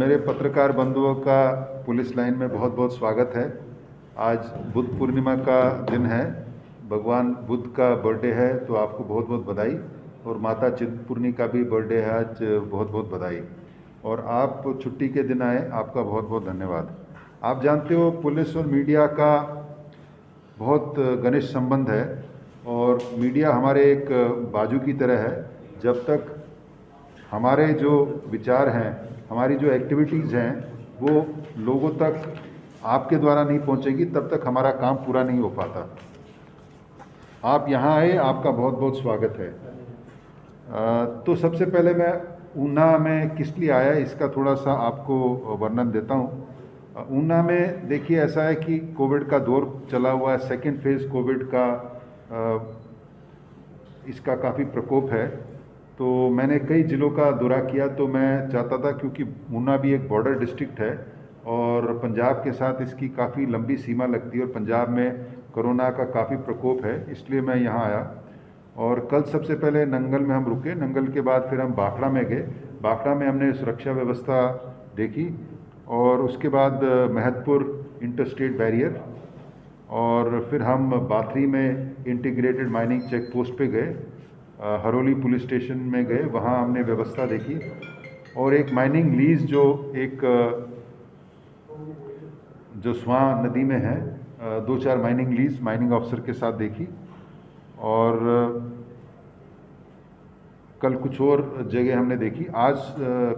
मेरे पत्रकार बंधुओं का पुलिस लाइन में बहुत बहुत स्वागत है। आज बुद्ध पूर्णिमा का दिन है, भगवान बुद्ध का बर्थडे है, तो आपको बहुत बहुत बधाई। और माता चिंतपूर्णी का भी बर्थडे है आज, बहुत बहुत बधाई। और आप छुट्टी के दिन आए, आपका बहुत बहुत धन्यवाद। आप जानते हो पुलिस और मीडिया का बहुत घनिष्ठ संबंध है और मीडिया हमारे एक बाजू की तरह है। जब तक हमारे जो विचार हैं, हमारी जो एक्टिविटीज़ हैं, वो लोगों तक आपके द्वारा नहीं पहुंचेगी, तब तक हमारा काम पूरा नहीं हो पाता। आप यहाँ आए, आपका बहुत बहुत स्वागत है। तो सबसे पहले मैं ऊना में किस लिए आया इसका थोड़ा सा आपको वर्णन देता हूँ। ऊना में देखिए, ऐसा है कि कोविड का दौर चला हुआ है, सेकेंड फेज़ कोविड का इसका काफ़ी प्रकोप है। तो मैंने कई ज़िलों का दौरा किया, तो मैं चाहता था, क्योंकि ऊना भी एक बॉर्डर डिस्ट्रिक्ट है और पंजाब के साथ इसकी काफ़ी लंबी सीमा लगती है और पंजाब में कोरोना का काफ़ी प्रकोप है, इसलिए मैं यहाँ आया। और कल सबसे पहले नंगल में हम रुके, नंगल के बाद फिर हम भाखड़ा में गए। भाखड़ा में हमने सुरक्षा व्यवस्था देखी और उसके बाद महतपुर इंटरस्टेट बैरियर, और फिर हम बाथरी में इंटीग्रेटेड माइनिंग चेक पोस्ट पे गए। हरोली पुलिस स्टेशन में गए, वहाँ हमने व्यवस्था देखी। और एक माइनिंग लीज जो स्वां नदी में है, 2-4 माइनिंग लीज माइनिंग ऑफिसर के साथ देखी। और कल कुछ और जगह हमने देखी। आज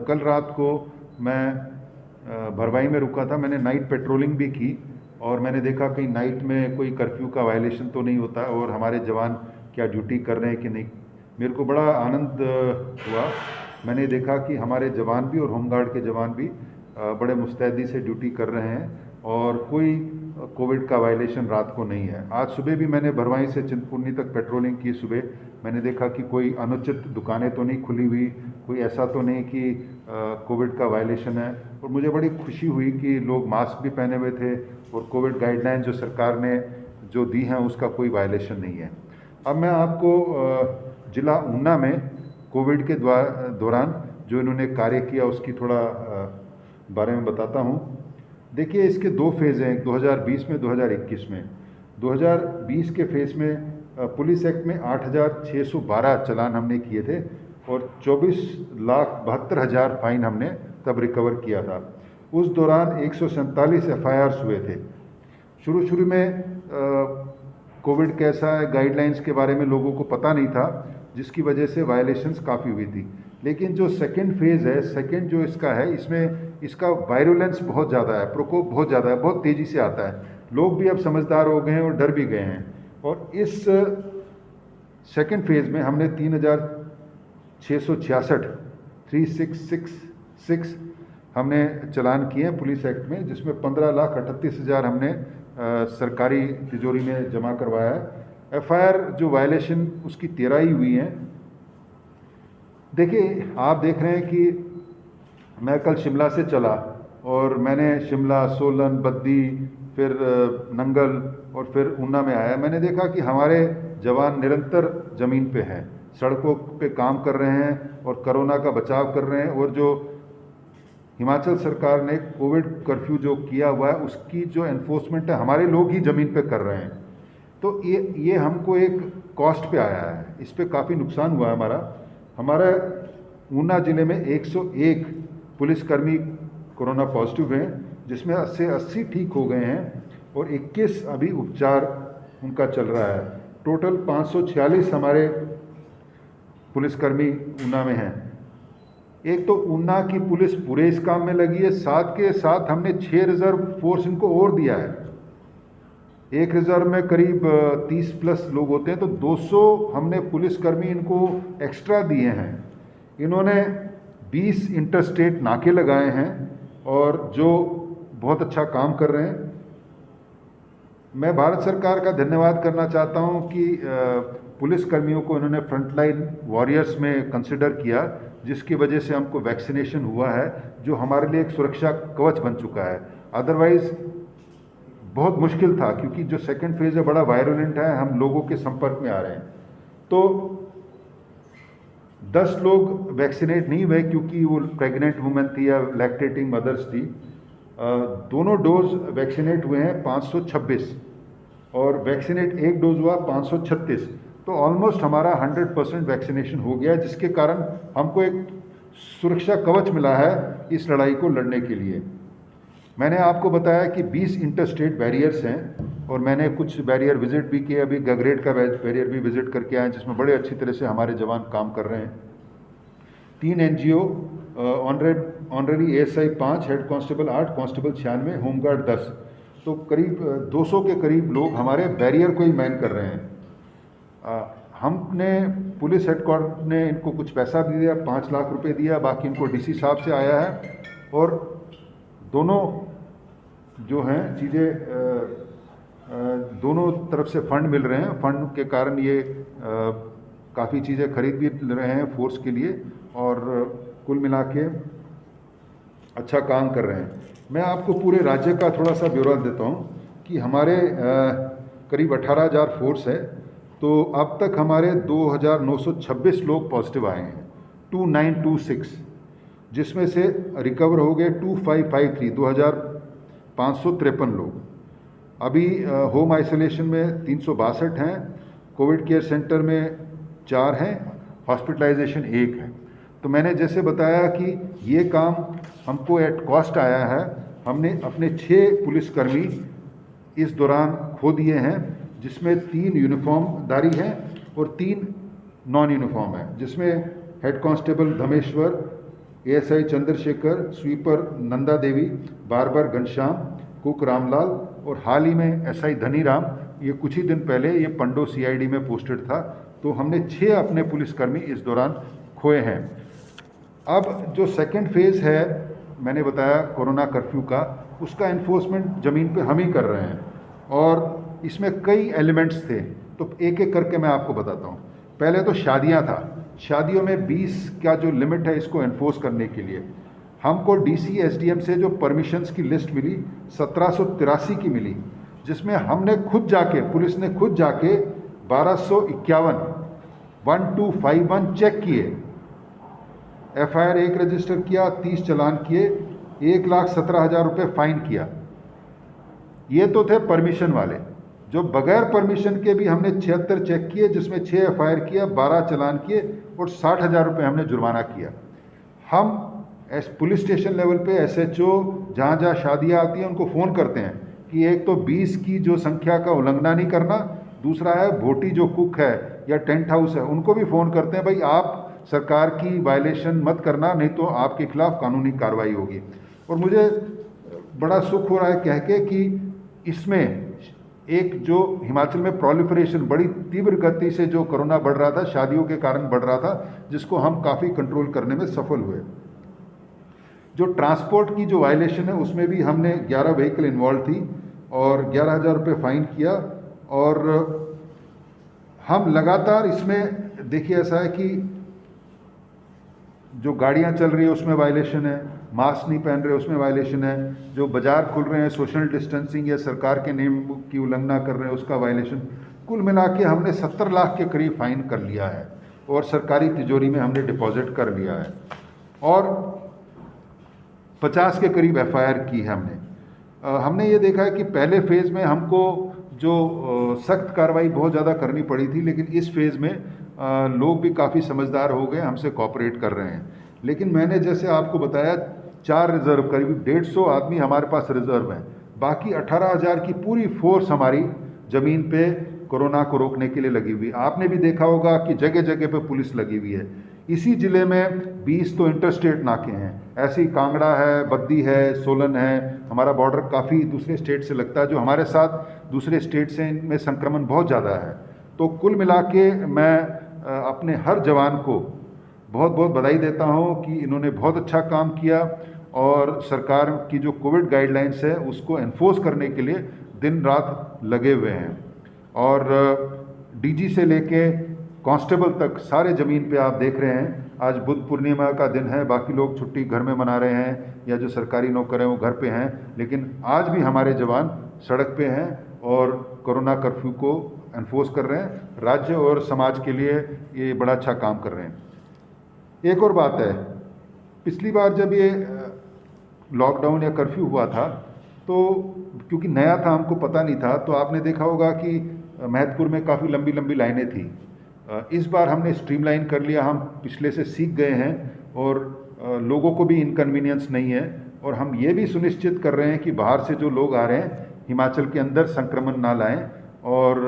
कल रात को मैं भरवाई में रुका था, मैंने नाइट पेट्रोलिंग भी की और मैंने देखा कहीं नाइट में कोई कर्फ्यू का वायलेशन तो नहीं होता और हमारे जवान क्या ड्यूटी कर रहे हैं कि नहीं। मेरे को बड़ा आनंद हुआ, मैंने देखा कि हमारे जवान भी और होमगार्ड के जवान भी बड़े मुस्तैदी से ड्यूटी कर रहे हैं और कोई कोविड का वायलेशन रात को नहीं है। आज सुबह भी मैंने भरवाई से चिंतपूर्णी तक पेट्रोलिंग की। सुबह मैंने देखा कि कोई अनुचित दुकानें तो नहीं खुली हुई, कोई ऐसा तो नहीं कि कोविड का वायलेशन है। और मुझे बड़ी खुशी हुई कि लोग मास्क भी पहने हुए थे और कोविड गाइडलाइन जो सरकार ने जो दी हैं उसका कोई वायलेशन नहीं है। अब मैं आपको जिला ऊना में कोविड के दौरान जो इन्होंने कार्य किया उसकी थोड़ा बारे में बताता हूँ। देखिए, इसके 2 फेज़ हैं, 2020 में, 2021 में। 2020 के फेज़ में पुलिस एक्ट में 8,612 चालान हमने किए थे और 24,72,000 फाइन हमने तब रिकवर किया था। उस दौरान 147 FIRs हुए थे। शुरू में कोविड कैसा है, गाइडलाइंस के बारे में लोगों को पता नहीं था, जिसकी वजह से वायलेशंस काफ़ी हुई थी। लेकिन जो सेकेंड फेज़ है, सेकेंड जो इसका है, इसमें इसका वायरुलेंस बहुत ज़्यादा है, प्रकोप बहुत ज़्यादा है, बहुत तेज़ी से आता है। लोग भी अब समझदार हो गए हैं और डर भी गए हैं। और इस सेकेंड फेज़ में हमने 3,666 हमने चालान किए हैं पुलिस एक्ट में, जिसमें 15,38,000 हमने सरकारी तिजोरी में जमा करवाया है। FIR जो वायलेशन उसकी 13 ही हुई हैं। देखिए, आप देख रहे हैं कि मैं कल शिमला से चला और मैंने शिमला, सोलन, बद्दी, फिर नंगल और फिर ऊना में आया। मैंने देखा कि हमारे जवान निरंतर ज़मीन पे हैं, सड़कों पे काम कर रहे हैं और कोरोना का बचाव कर रहे हैं। और जो हिमाचल सरकार ने कोविड कर्फ्यू जो किया हुआ है उसकी जो एनफोर्समेंट है, हमारे लोग ही ज़मीन पे कर रहे हैं। तो ये हमको एक कॉस्ट पे आया है, इस पे काफ़ी नुकसान हुआ है हमारा ऊना ज़िले में 101 पुलिसकर्मी कोरोना पॉजिटिव हैं, जिसमें 80 ठीक हो गए हैं और 21 अभी उपचार उनका चल रहा है। टोटल 546 हमारे पुलिसकर्मी ऊना में हैं। एक तो ऊना की पुलिस पूरे इस काम में लगी है, साथ के साथ हमने 6 रिजर्व फोर्स इनको और दिया है। एक रिजर्व में करीब 30+ लोग होते हैं, तो 200 हमने पुलिसकर्मी इनको एक्स्ट्रा दिए हैं। इन्होंने 20 इंटरस्टेट नाके लगाए हैं और जो बहुत अच्छा काम कर रहे हैं। मैं भारत सरकार का धन्यवाद करना चाहता हूं कि पुलिसकर्मियों को इन्होंने फ्रंटलाइन वॉरियर्स में कंसिडर किया, जिसकी वजह से हमको वैक्सीनेशन हुआ है, जो हमारे लिए एक सुरक्षा कवच बन चुका है। अदरवाइज़ बहुत मुश्किल था, क्योंकि जो सेकंड फेज़ है बड़ा वायरुलेंट है, हम लोगों के संपर्क में आ रहे हैं। तो 10 लोग वैक्सीनेट नहीं हुए क्योंकि वो प्रेग्नेंट वुमेन थी या लैक्टेटिंग मदर्स थी। दोनों डोज वैक्सीनेट हुए हैं 526 और वैक्सीनेट एक डोज हुआ 536। तो ऑलमोस्ट हमारा 100% वैक्सीनेशन हो गया, जिसके कारण हमको एक सुरक्षा कवच मिला है इस लड़ाई को लड़ने के लिए। मैंने आपको बताया कि 20 इंटरस्टेट बैरियर्स हैं और मैंने कुछ बैरियर विजिट भी किए, अभी गगरेट का बैरियर भी विजिट करके आए जिसमें बड़े अच्छी तरह से हमारे जवान काम कर रहे हैं। 3 NGO, honorary ASI 5, head constable 8, constable 96, home guard 10, तो करीब 200 के करीब लोग हमारे बैरियर को ही मैन कर रहे हैं। हमने पुलिस हेडक्वार्टर ने इनको कुछ पैसा भी दिया, 5 लाख रुपए दिया, बाकी इनको DC साहब से आया है और दोनों जो हैं चीज़ें दोनों तरफ से फंड मिल रहे हैं। फंड के कारण ये काफ़ी चीज़ें खरीद भी रहे हैं फोर्स के लिए और कुल मिला के अच्छा काम कर रहे हैं। मैं आपको पूरे राज्य का थोड़ा सा ब्यौरा देता हूँ कि हमारे करीब 18,000 फोर्स है, तो अब तक हमारे 2,926 लोग पॉजिटिव आए हैं, 2926, जिसमें से रिकवर हो गए 2553, 2,553 लोग। अभी होम आइसोलेशन में 362 हैं, कोविड केयर सेंटर में 4 हैं, हॉस्पिटलाइजेशन 1 है। तो मैंने जैसे बताया कि ये काम हमको एट कॉस्ट आया है। हमने अपने 6 पुलिसकर्मी इस दौरान खो दिए हैं, जिसमें 3 यूनिफॉर्मधारी हैं और 3 नॉन यूनिफॉर्म हैं, जिसमें head constable Dhameshwar, ASI Chandrashekhar, sweeper Nanda Devi, barber Ghanshyam, cook Ramlal और हाल ही में SI धनीराम, ये कुछ ही दिन पहले ये पंडो CID में पोस्टेड था। तो हमने 6 अपने पुलिसकर्मी इस दौरान खोए हैं। अब जो सेकंड फेज़ है, मैंने बताया कोरोना कर्फ्यू का, उसका इन्फोर्समेंट ज़मीन पे हम ही कर रहे हैं और इसमें कई एलिमेंट्स थे, तो एक एक करके मैं आपको बताता हूँ। पहले तो शादियाँ था, शादियों में 20 का जो लिमिट है इसको एनफोर्स करने के लिए हमको DC SDM से जो परमिशंस की लिस्ट मिली 1783 की मिली, जिसमें हमने खुद जाके, पुलिस ने खुद जाके 1251 1251 चेक किए, FIR 1 रजिस्टर किया, 30 चालान किए, 1,17,000 रुपये फाइन किया। ये तो थे परमिशन वाले। जो बगैर परमिशन के भी हमने 76 चेक किए, जिसमें 6 FIR किया, 12 चालान किए और 60,000 रुपये हमने जुर्माना किया। हम पुलिस स्टेशन लेवल पे SHO जहाँ जहाँ शादियाँ आती हैं उनको फ़ोन करते हैं कि एक तो 20 की जो संख्या का उल्लंघना नहीं करना, दूसरा है भोटी जो कुक है या टेंट हाउस है उनको भी फ़ोन करते हैं, भाई आप सरकार की वायलेशन मत करना, नहीं तो आपके खिलाफ कानूनी कार्रवाई होगी। और मुझे बड़ा सुख हो रहा है कह के कि इसमें एक जो हिमाचल में प्रोलिफरेशन बड़ी तीव्र गति से जो कोरोना बढ़ रहा था, शादियों के कारण बढ़ रहा था, जिसको हम काफ़ी कंट्रोल करने में सफल हुए। जो ट्रांसपोर्ट की जो वायलेशन है उसमें भी हमने 11 व्हीकल इन्वॉल्व थी और 11,000 रुपये फाइन किया। और हम लगातार इसमें, देखिए ऐसा है कि जो गाड़ियां चल रही है उसमें वायलेशन है, मास्क नहीं पहन रहे उसमें वायलेशन है, जो बाजार खुल रहे हैं सोशल डिस्टेंसिंग या सरकार के नियम की उल्लंघना कर रहे हैं उसका वायलेशन, कुल मिला के हमने 70 लाख के करीब फाइन कर लिया है और सरकारी तिजोरी में हमने डिपॉजिट कर लिया है और 50 के करीब FIR की है हमने। हमने ये देखा है कि पहले फेज़ में हमको जो सख्त कार्रवाई बहुत ज़्यादा करनी पड़ी थी, लेकिन इस फेज़ में लोग भी काफ़ी समझदार हो गए, हमसे कोऑपरेट कर रहे हैं। लेकिन मैंने जैसे आपको बताया 4 रिज़र्व, करीब 150 आदमी हमारे पास रिज़र्व हैं, बाकी 18,000 की पूरी फोर्स हमारी ज़मीन पे कोरोना को रोकने के लिए लगी हुई। आपने भी देखा होगा कि जगह जगह पे पुलिस लगी हुई है। इसी ज़िले में 20 तो इंटरस्टेट नाके हैं, ऐसी कांगड़ा है, बद्दी है, सोलन है, हमारा बॉर्डर काफ़ी दूसरे स्टेट से लगता है, जो हमारे साथ दूसरे स्टेट से इनमें संक्रमण बहुत ज़्यादा है। तो कुल मिला के मैं अपने हर जवान को बहुत बहुत बधाई देता हूं कि इन्होंने बहुत अच्छा काम किया और सरकार की जो कोविड गाइडलाइंस है उसको एनफोर्स करने के लिए दिन रात लगे हुए हैं। और DG से लेके कांस्टेबल तक सारे ज़मीन पे आप देख रहे हैं। आज बुद्ध पूर्णिमा का दिन है, बाकी लोग छुट्टी घर में मना रहे हैं या जो सरकारी नौकर हैं वो घर पे हैं, लेकिन आज भी हमारे जवान सड़क पे हैं और कोरोना कर्फ्यू को एनफोर्स कर रहे हैं। राज्य और समाज के लिए ये बड़ा अच्छा काम कर रहे हैं। एक और बात है, पिछली बार जब ये लॉकडाउन या कर्फ्यू हुआ था तो क्योंकि नया था, हमको पता नहीं था, तो आपने देखा होगा कि महतपुर में काफ़ी लंबी लंबी लाइनें थी। इस बार हमने स्ट्रीमलाइन कर लिया, हम पिछले से सीख गए हैं और लोगों को भी इनकन्वीनियंस नहीं है। और हम ये भी सुनिश्चित कर रहे हैं कि बाहर से जो लोग आ रहे हैं हिमाचल के अंदर संक्रमण ना लाएं। और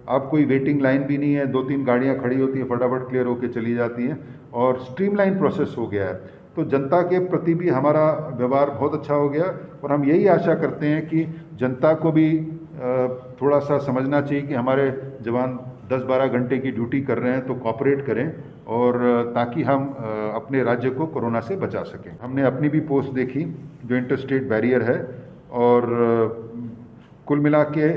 अब कोई वेटिंग लाइन भी नहीं है, 2-3 गाड़ियां खड़ी होती हैं, फटाफट क्लियर होकर चली जाती हैं और स्ट्रीमलाइन प्रोसेस हो गया है। तो जनता के प्रति भी हमारा व्यवहार बहुत अच्छा हो गया और हम यही आशा करते हैं कि जनता को भी थोड़ा सा समझना चाहिए कि हमारे जवान 10-12 घंटे की ड्यूटी कर रहे हैं, तो कॉपरेट करें और ताकि हम अपने राज्य को कोरोना से बचा सकें। हमने अपनी भी पोस्ट देखी जो इंटरस्टेट बैरियर है और कुल मिला के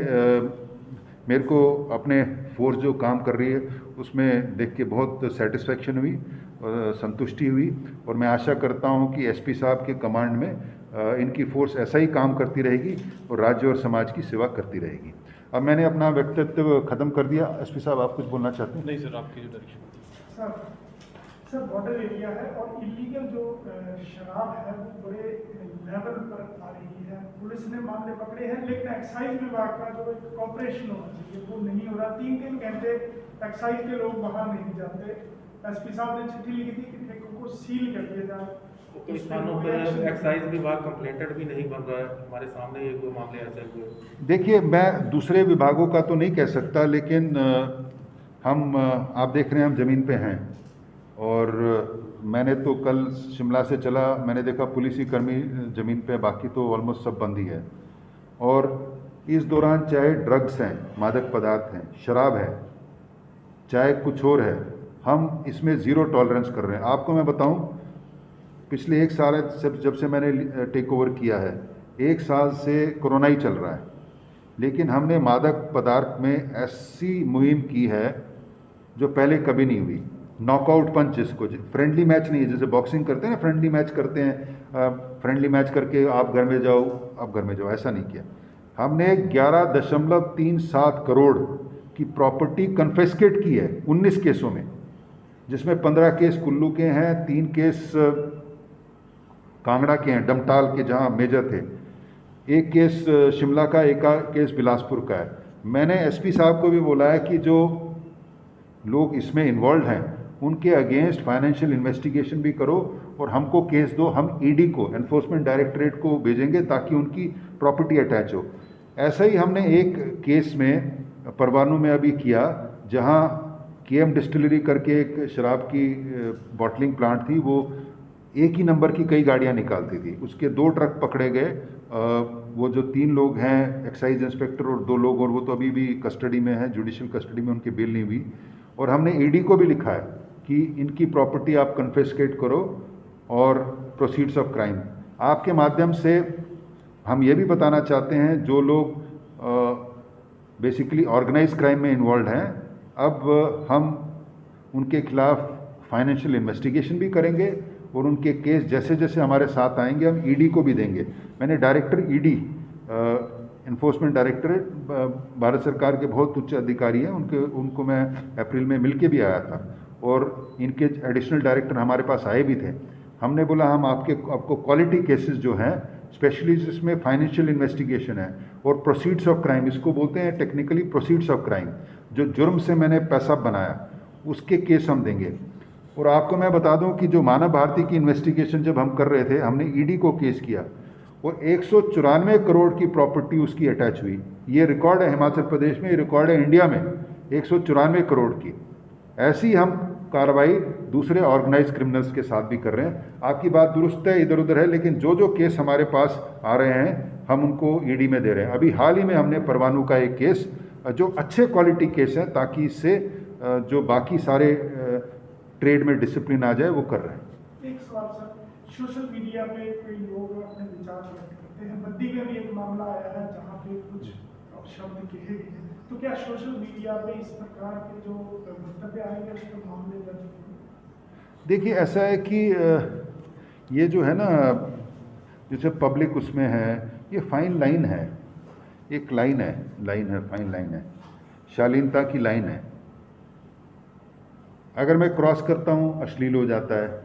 मेरे को अपने फोर्स जो काम कर रही है उसमें देख के बहुत सेटिस्फेक्शन हुई, संतुष्टि हुई और मैं आशा करता हूं कि एसपी साहब के कमांड में इनकी फोर्स ऐसा ही काम करती रहेगी और राज्य और समाज की सेवा करती रहेगी। अब मैंने अपना वक्तव्य खत्म कर दिया। एसपी साहब, आप कुछ बोलना चाहते हैं? नहीं सर, आपकी जो डायरेक्शन। सर बॉर्डर एरिया है और इलीगल जो शराब है वो बड़े लेवल पर आ रही है। पुलिस ने मामले पकड़े हैं लेकिन एक्साइज विभाग का जो कॉपरेशन होना चाहिए वो नहीं हो रहा। 3-3 घंटे एक्साइज के लोग वहाँ नहीं जाते। एसपी साहब ने चिट्ठी लिखी थी कि ठेकों को सील कर दिया जाए। कुछ स्थानों पर एक्साइज विभाग कंप्लेंटेड भी नहीं बन रहा है। हमारे सामने ये कोई मामले ऐसे हुए। देखिए, मैं दूसरे विभागों का तो नहीं कह सकता, लेकिन हम आप देख रहे हैं हम ज़मीन पे हैं और मैंने तो कल शिमला से चला, मैंने देखा पुलिस ही कर्मी ज़मीन पे, बाकी तो ऑलमोस्ट सब बंद ही है। और इस दौरान चाहे ड्रग्स हैं, मादक पदार्थ हैं, शराब है, चाहे कुछ और है, हम इसमें ज़ीरो टॉलरेंस कर रहे हैं। आपको मैं बताऊं, पिछले 1 साल जब से मैंने टेक ओवर किया है, 1 साल से कोरोना ही चल रहा है, लेकिन हमने मादक पदार्थ में ऐसी मुहिम की है जो पहले कभी नहीं हुई। नॉकआउट पंच, जिसको फ्रेंडली मैच नहीं है, जैसे बॉक्सिंग करते हैं ना, फ्रेंडली मैच करते हैं, फ्रेंडली मैच करके आप घर में जाओ, आप घर में जाओ, ऐसा नहीं किया। हमने 11.37 करोड़ की प्रॉपर्टी कन्फिस्केट की है 19 केसों में, जिसमें 15 केस कुल्लू के हैं, 3 केस कांगड़ा के हैं, डमटाल के जहां मेजर थे, 1 केस शिमला का, 1 केस बिलासपुर का है। मैंने एसपी साहब को भी बोला है कि जो लोग इसमें इन्वॉल्व हैं उनके अगेंस्ट फाइनेंशियल इन्वेस्टिगेशन भी करो और हमको केस दो, हम ईडी को, एनफोर्समेंट डायरेक्टरेट को भेजेंगे ताकि उनकी प्रॉपर्टी अटैच हो। ऐसा ही हमने एक केस में परवाणू में अभी किया, जहां केएम डिस्टिलरी करके एक शराब की बॉटलिंग प्लांट थी, वो एक ही नंबर की कई गाड़ियां निकालती थी, उसके 2 ट्रक पकड़े गए। वो जो 3 लोग हैं, एक्साइज इंस्पेक्टर और 2 लोग, और वो तो अभी भी कस्टडी में हैं, जुडिशियल कस्टडी में, उनकी बेल नहीं हुई। और हमने ईडी को भी लिखा है कि इनकी प्रॉपर्टी आप कन्फिस्केट करो और प्रोसीड्स ऑफ क्राइम। आपके माध्यम से हम ये भी बताना चाहते हैं, जो लोग बेसिकली ऑर्गेनाइज क्राइम में इन्वॉल्व हैं, अब हम उनके खिलाफ फाइनेंशियल इन्वेस्टिगेशन भी करेंगे और उनके केस जैसे जैसे हमारे साथ आएंगे हम ईडी को भी देंगे। मैंने director ED, enforcement directorate, Bharat सरकार के बहुत उच्च अधिकारी हैं, उनको मैं अप्रैल में मिल के भी आया था और इनके एडिशनल डायरेक्टर हमारे पास आए भी थे। हमने बोला हम आपको क्वालिटी केसेस जो हैं, स्पेशली जिसमें फाइनेंशियल इन्वेस्टिगेशन है और प्रोसीड्स ऑफ क्राइम, इसको बोलते हैं टेक्निकली प्रोसीड्स ऑफ क्राइम, जो जुर्म से मैंने पैसा बनाया, उसके केस हम देंगे। और आपको मैं बता दूं कि जो मानव भारती की इन्वेस्टिगेशन जब हम कर रहे थे, हमने ईडी को केस किया और 194 करोड़ की प्रॉपर्टी उसकी अटैच हुई। ये रिकॉर्ड है हिमाचल प्रदेश में, ये रिकॉर्ड है इंडिया में, 194 करोड़ की। ऐसी हम कार्रवाई दूसरे ऑर्गेनाइज क्रिमिनल्स के साथ भी कर रहे हैं। आपकी बात दुरुस्त है, इधर उधर है, लेकिन जो जो केस हमारे पास आ रहे हैं हम उनको ईडी में दे रहे हैं। अभी हाल ही में हमने परवाणू का एक केस, जो अच्छे क्वालिटी केस है, ताकि इससे जो बाकी सारे ट्रेड में डिसिप्लिन आ जाए, वो कर रहे हैं। एक सवाल सर, सोशल मीडिया पे कोई लोग अपने विचार व्यक्त करते हैं, बद्दी में भी एक मामला आया है जहाँ पे कुछ शब्द कहे गए हैं, तो क्या सोशल मीडिया पे इस प्रकार के जो वक्तव्य आएंगे उस पर मामले दर्ज होंगे? देखिए, ऐसा है कि ये जो है ना, जैसे पब्लिक उसमें है, ये फाइन लाइन है, एक लाइन है, फाइन लाइन है, शालीनता की लाइन है। अगर मैं क्रॉस करता हूँ अश्लील हो जाता है।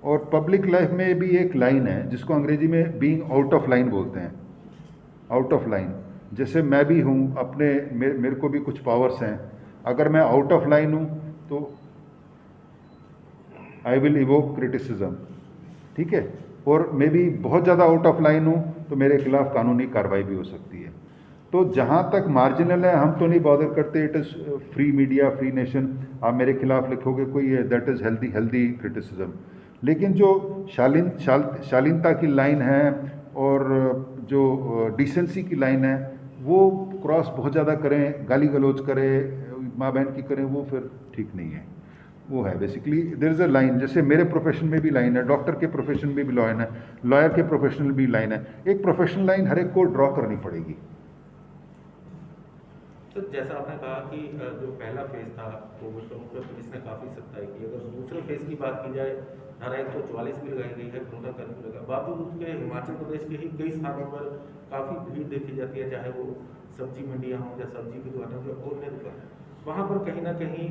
और पब्लिक लाइफ में भी एक लाइन है जिसको अंग्रेजी में बीइंग आउट ऑफ लाइन बोलते हैं, आउट ऑफ लाइन। जैसे मैं भी हूँ अपने, मेरे को भी कुछ पावर्स हैं, अगर मैं आउट ऑफ लाइन हूँ तो आई विल इवोक क्रिटिसिज्म, ठीक है। और मैं भी बहुत ज़्यादा आउट ऑफ लाइन हूँ तो मेरे खिलाफ कानूनी कार्रवाई भी हो सकती है। तो जहाँ तक मार्जिनल है हम तो नहीं बॉदर करते, it is free media, free nation. आप मेरे खिलाफ लिखोगे कोई, दैट इज़ हेल्दी क्रिटिसिज्म। लेकिन जो शालीनता की लाइन है और जो डिसेंसी की लाइन है वो क्रॉस बहुत ज़्यादा करें, गाली गलौज करें, माँ बहन की करें, वो फिर ठीक नहीं है। वो है basically there is a line. जैसे मेरे प्रोफेशन में भी लाइन है, डॉक्टर के प्रोफेशन में भी लाइन है, लॉयर के प्रोफेशनल भी लाइन है। एक प्रोफेशनल लाइन हर एक को ड्रॉ करनी पड़ेगी। तो जैसा आपने कहा कि जो पहला फेज था कोविड का, उसमें पुलिस ने काफ़ी सख्ताई की। अगर दूसरे फेज की बात की जाए, धारा 144 भी लगाई गई है, कोरोना कर्फ्यू लगा, बावजूद उसके हिमाचल प्रदेश के ही कई स्थानों पर काफ़ी भीड़ देखी जाती है, चाहे वो सब्जी मंडियाँ हों या सब्जी की दुकानें हों या अन्य दुकान, वहाँ पर कहीं ना कहीं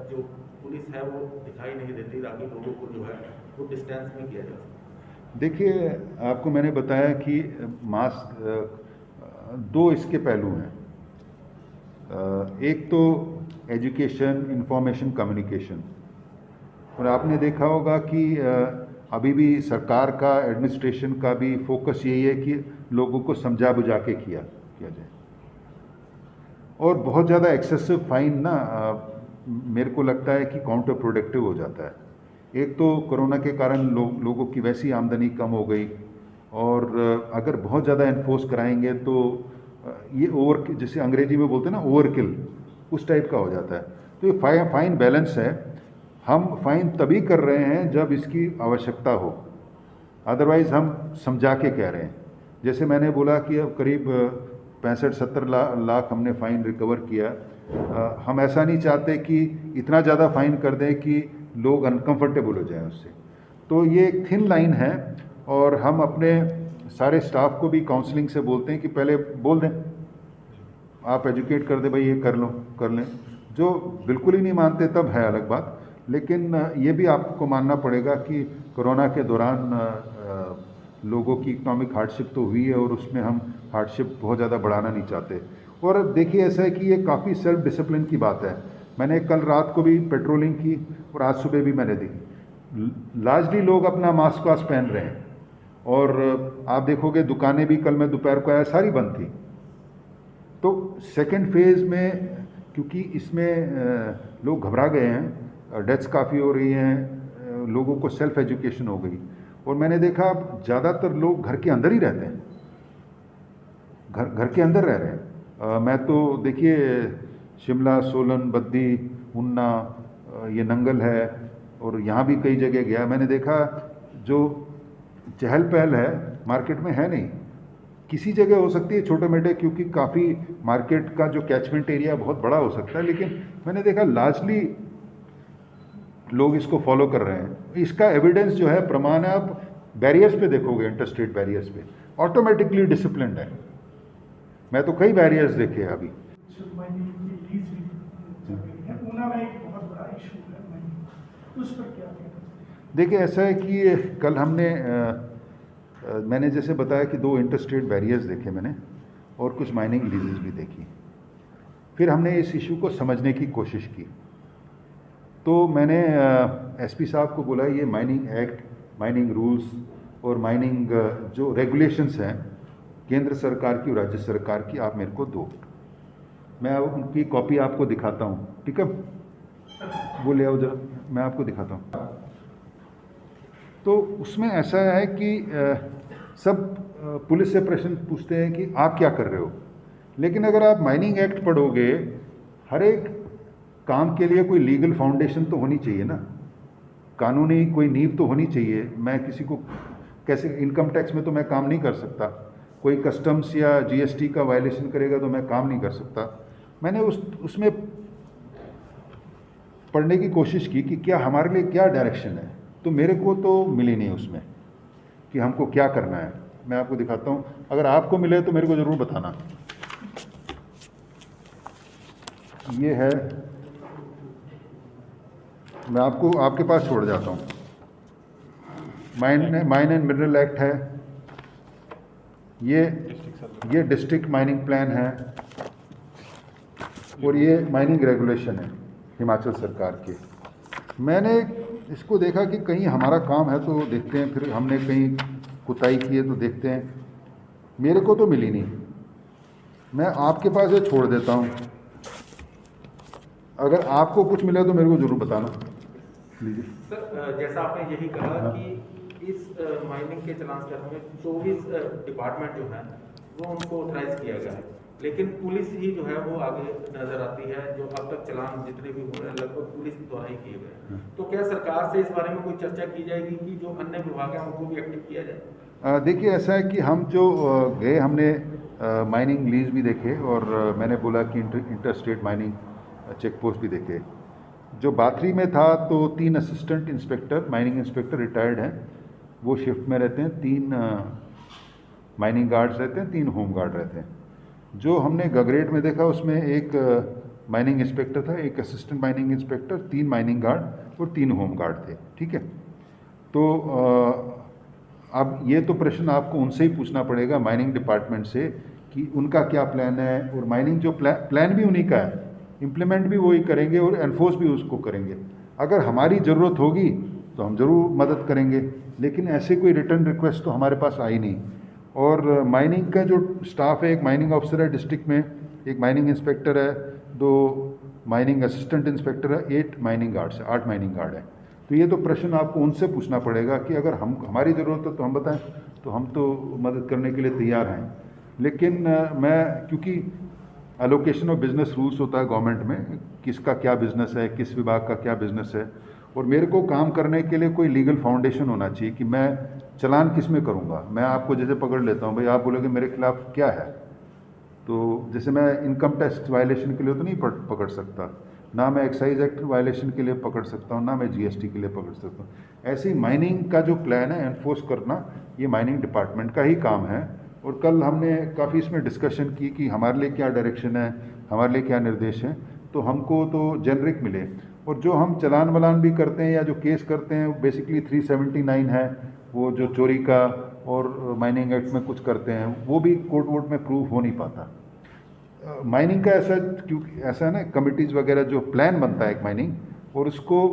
जो पुलिस है वो दिखाई नहीं देती, ताकि लोगों को जो है वो डिस्टेंस में किया जा सके। देखिए, आपको मैंने बताया कि मास्क दो इसके पहलू हैं। एक तो एजुकेशन, इंफॉर्मेशन, कम्युनिकेशन। और आपने देखा होगा कि अभी भी सरकार का, एडमिनिस्ट्रेशन का भी फोकस यही है कि लोगों को समझा बुझा के किया जाए। और बहुत ज़्यादा एक्सेसिव फाइन ना मेरे को लगता है कि काउंटर प्रोडक्टिव हो जाता है। एक तो कोरोना के कारण लोगों की वैसी आमदनी कम हो गई, और अगर बहुत ज़्यादा इन्फोर्स कराएंगे तो ये ओवर, जिसे अंग्रेजी में बोलते हैं ना ओवरकिल, उस टाइप का हो जाता है। तो ये फाइन बैलेंस है। हम फाइन तभी कर रहे हैं जब इसकी आवश्यकता हो, अदरवाइज़ हम समझा के कह रहे हैं। जैसे मैंने बोला कि अब करीब 65-70 लाख हमने फ़ाइन रिकवर किया। हम ऐसा नहीं चाहते कि इतना ज़्यादा फ़ाइन कर दें कि लोग अनकंफर्टेबल हो जाएं उससे। तो ये एक थिन लाइन है, और हम अपने सारे स्टाफ को भी काउंसलिंग से बोलते हैं कि पहले बोल दें, आप एजुकेट कर दें, भाई ये कर लें। जो बिल्कुल ही नहीं मानते तब है अलग बात, लेकिन ये भी आपको मानना पड़ेगा कि कोरोना के दौरान लोगों की इकोनॉमिक हार्डशिप तो हुई है, और उसमें हम हार्डशिप बहुत ज़्यादा बढ़ाना नहीं चाहते। और देखिए, ऐसा है कि ये काफ़ी सेल्फ डिसिप्लिन की बात है। मैंने कल रात को भी पेट्रोलिंग की और आज सुबह भी मैंने देखी, लार्जली लोग अपना मास्क वास्क पहन रहे हैं। और आप देखोगे दुकानें भी, कल मैं दोपहर को आया, सारी बंद थी। तो सेकेंड फेज़ में क्योंकि इसमें लोग घबरा गए हैं, डेथ्स काफ़ी हो रही हैं, लोगों को सेल्फ एजुकेशन हो गई। और मैंने देखा ज़्यादातर लोग घर के अंदर ही रहते हैं, घर के अंदर रह रहे हैं। मैं तो देखिए शिमला, सोलन, बद्दी, ऊना, ये नंगल है, और यहाँ भी कई जगह गया, मैंने देखा जो चहल पहल है मार्केट में है नहीं। किसी जगह हो सकती है छोटे मोटे, क्योंकि काफ़ी मार्केट का जो कैचमेंट एरिया बहुत बड़ा हो सकता है, लेकिन मैंने देखा लार्जली लोग इसको फॉलो कर रहे हैं। इसका एविडेंस जो है, प्रमाण है, आप बैरियर्स पे देखोगे, इंटरस्टेट बैरियर्स पे ऑटोमेटिकली डिसिप्लिन्ड है। मैं तो कई बैरियर्स देखे हैं अभी। देखिए, ऐसा है कि कल हमने मैंने जैसे बताया कि 2 इंटरस्टेट बैरियर्स देखे मैंने, और कुछ माइनिंग लीजेस भी देखी। फिर हमने इस इशू को समझने की कोशिश की। तो मैंने एसपी साहब को बोला, ये माइनिंग एक्ट, माइनिंग रूल्स और माइनिंग जो रेगुलेशंस हैं केंद्र सरकार की और राज्य सरकार की, आप मेरे को दो। मैं उनकी कॉपी आपको दिखाता हूँ, ठीक है? वो ले आओ जरा, मैं आपको दिखाता हूँ। तो उसमें ऐसा है कि सब पुलिस से प्रश्न पूछते हैं कि आप क्या कर रहे हो, लेकिन अगर आप माइनिंग एक्ट पढ़ोगे, हर एक काम के लिए कोई लीगल फाउंडेशन तो होनी चाहिए ना, कानूनी कोई नींव तो होनी चाहिए। मैं किसी को कैसे, इनकम टैक्स में तो मैं काम नहीं कर सकता, कोई कस्टम्स या जीएसटी का वायलेशन करेगा तो मैं काम नहीं कर सकता। मैंने उसमें पढ़ने की कोशिश की कि क्या हमारे लिए क्या डायरेक्शन है, तो मेरे को तो मिली नहीं उसमें कि हमको क्या करना है। मैं आपको दिखाता हूँ, अगर आपको मिले तो मेरे को ज़रूर बताना। ये है मैं आपको आपके पास छोड़ जाता हूँ। माइन एंड मिनरल एक्ट है, ये डिस्ट्रिक्ट माइनिंग प्लान है, और ये माइनिंग रेगुलेशन है हिमाचल सरकार के। मैंने इसको देखा कि कहीं हमारा काम है तो देखते हैं, फिर हमने कहीं कुताही की है तो देखते हैं। मेरे को तो मिली नहीं, मैं आपके पास ये छोड़ देता हूँ, अगर आपको कुछ मिला तो मेरे को ज़रूर बताना। लीजिए सर, जैसा आपने यही कहा कि इस माइनिंग के चलान करने में 24 डिपार्टमेंट जो हैं वो उनको ऑथराइज किया गया है, लेकिन पुलिस ही जो है वो आगे नजर आती है। जो अब तक चलान जितने भी हुए हैं लगभग पुलिस द्वारा ही किए गए हैं। तो क्या सरकार से इस बारे में कोई चर्चा की जाएगी कि जो अन्य विभाग हैं उनको भी एक्टिव किया जाए? देखिए, ऐसा है कि हम जो गए, हमने माइनिंग लीज भी देखे, और मैंने बोला कि inter state mining check post भी देखे। जो बाथरी में था तो 3 assistant inspector, mining inspector retired हैं, वो शिफ्ट में रहते हैं, 3 माइनिंग गार्ड्स रहते हैं, 3 होम गार्ड रहते हैं। जो हमने गगरेट में देखा उसमें एक माइनिंग इंस्पेक्टर था, एक assistant mining inspector, 3 mining guard और 3 होम गार्ड थे। ठीक है, तो अब ये तो प्रश्न आपको उनसे ही पूछना पड़ेगा, माइनिंग डिपार्टमेंट से, कि उनका क्या प्लान है। और माइनिंग जो प्लान भी उन्हीं का है, इम्प्लीमेंट भी वही करेंगे और एनफोर्स भी उसको करेंगे। अगर हमारी ज़रूरत होगी तो हम ज़रूर मदद करेंगे, लेकिन ऐसे कोई रिटर्न रिक्वेस्ट तो हमारे पास आई नहीं। और माइनिंग का जो स्टाफ है, एक माइनिंग ऑफिसर है डिस्ट्रिक्ट में, एक माइनिंग इंस्पेक्टर है, 2 माइनिंग असिस्टेंट इंस्पेक्टर है, 8 माइनिंग गार्ड्स है, 8 माइनिंग गार्ड है। तो ये तो प्रश्न आपको उनसे पूछना पड़ेगा कि अगर हमारी ज़रूरत है तो हम बताएं, तो हम तो मदद करने के लिए तैयार हैं। लेकिन मैं, क्योंकि एलोकेशन ऑफ बिजनेस रूल्स होता है गवर्नमेंट में, किसका क्या बिजनेस है, किस विभाग का क्या बिजनेस है, और मेरे को काम करने के लिए कोई लीगल फाउंडेशन होना चाहिए कि मैं चलान किस में करूँगा। मैं आपको जैसे पकड़ लेता हूँ, भाई आप बोलोगे मेरे खिलाफ क्या है, तो जैसे मैं इनकम टैक्स वायलेशन के लिए तो नहीं पकड़ सकता, ना मैं एक्साइज एक्ट वायलेशन के लिए पकड़ सकता हूँ, ना मैं जीएसटी के लिए पकड़ सकता हूँ। ऐसे ही माइनिंग का जो प्लान है एनफोर्स करना, ये माइनिंग डिपार्टमेंट का ही काम है। और कल हमने काफ़ी इसमें डिस्कशन की कि हमारे लिए क्या डायरेक्शन है, हमारे लिए क्या निर्देश हैं। तो हमको तो जेनरिक मिले, और जो हम चलान वलान भी करते हैं या जो केस करते हैं, बेसिकली 379 है, वो जो चोरी का और माइनिंग एक्ट में कुछ करते हैं, वो भी कोर्ट वोर्ट में प्रूव हो नहीं पाता। माइनिंग का ऐसा, क्योंकि ऐसा है ना, कमिटीज़ वगैरह जो प्लान बनता है एक माइनिंग, और उसको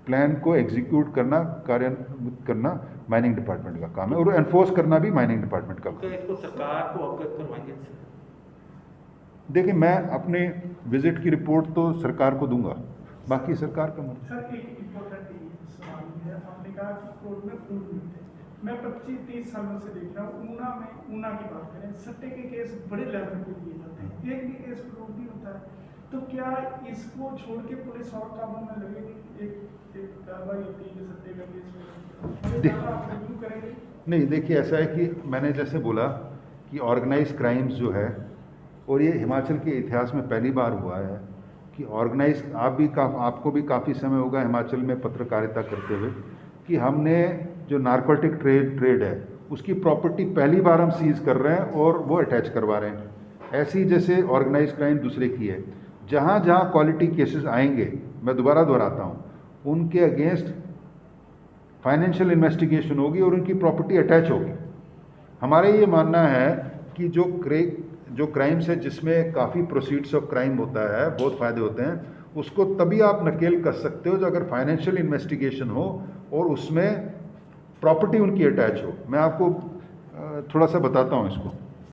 प्लान को एग्जीक्यूट करना, कार्यान्वित करना माइनिंग डिपार्टमेंट का काम है, और एनफोर्स करना भी माइनिंग डिपार्टमेंट का काम है। तो इसको सरकार को अवगत करवाएंगे? देखिए, मैं अपने विजिट की रिपोर्ट तो सरकार को दूंगा, बाकी सरकार का मर्जी। सर, एक इम्पोर्टेंट सवाल है, आपने कहा कि कोर्ट में प्रूफ मिलते हैं। मैं 25-30 सालों से देख रहा हूँ, ऊना की बात करें, सट्टे के केस बड़े लेवल पे लिए जाते हैं, एक भी केस प्रूफ नहीं होता है। तो क्या इसको छोड़ के पुलिस और कामों में लगेगी? एक कार्रवाई होती है सट्टे का केस करेंगे? नहीं, देखिए, ऐसा है कि मैंने जैसे बोला कि ऑर्गेनाइज क्राइम्स जो है, और ये हिमाचल के इतिहास में पहली बार हुआ है कि ऑर्गेनाइज, आपको भी काफ़ी समय होगा हिमाचल में पत्रकारिता करते हुए, कि हमने जो नारकोटिक ट्रेड है उसकी प्रॉपर्टी पहली बार हम सीज कर रहे हैं और वो अटैच करवा रहे हैं। ऐसी जैसे ऑर्गेनाइज क्राइम दूसरे की है, जहाँ जहाँ क्वालिटी केसेस आएंगे, मैं दोबारा दोहराता हूँ, उनके अगेंस्ट फाइनेंशियल इन्वेस्टिगेशन होगी और उनकी प्रॉपर्टी अटैच होगी। हमारा ये मानना है कि जो क्राइम्स है जिसमें काफ़ी प्रोसीड्स ऑफ क्राइम होता है, बहुत फ़ायदे होते हैं, उसको तभी आप नकेल कर सकते हो जो अगर फाइनेंशियल इन्वेस्टिगेशन हो और उसमें प्रॉपर्टी उनकी अटैच हो। मैं आपको थोड़ा सा बताता हूँ इसको।